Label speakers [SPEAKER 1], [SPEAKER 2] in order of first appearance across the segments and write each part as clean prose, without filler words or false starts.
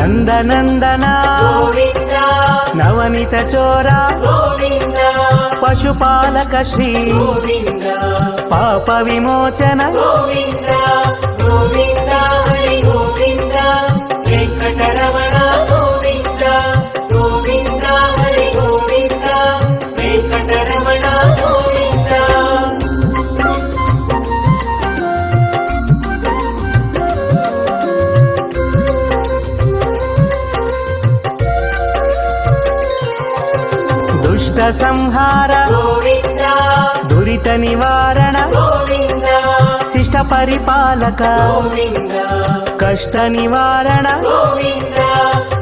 [SPEAKER 1] నందనందన
[SPEAKER 2] గోవింద
[SPEAKER 1] నవనిత చోర
[SPEAKER 2] గోవింద
[SPEAKER 1] పశుపాలక శ్రీ
[SPEAKER 2] గోవింద
[SPEAKER 1] పాప విమోచన
[SPEAKER 2] గోవింద గోవింద హరి గోవింద వెంకటరమణ గోవింద గోవింద హరి గోవింద వెంకటరమణ గోవింద
[SPEAKER 1] దుష్ట సంహార
[SPEAKER 2] గోవింద
[SPEAKER 1] దురిత నివారణ
[SPEAKER 2] గోవింద
[SPEAKER 1] శిష్ట పరిపాలక
[SPEAKER 2] గోవింద
[SPEAKER 1] కష్ట నివారణ
[SPEAKER 2] గోవింద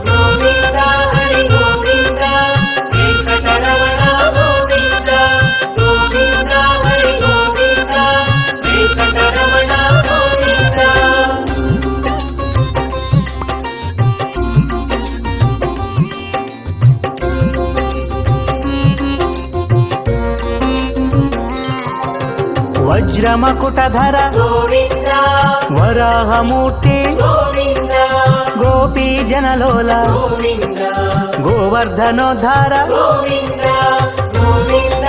[SPEAKER 2] గోవింద హరి గోవింద వెంకటరమణ గోవింద గోవింద హరి గోవింద వెంకటరమణ గోవింద
[SPEAKER 1] వజ్రమకుటధర
[SPEAKER 2] గోవింద
[SPEAKER 1] వరాహమూర్తి
[SPEAKER 2] గోవింద
[SPEAKER 1] గోపీ జనలోల
[SPEAKER 2] గోవింద
[SPEAKER 1] గోవర్ధనోద్ధార
[SPEAKER 2] గోవింద గోవింద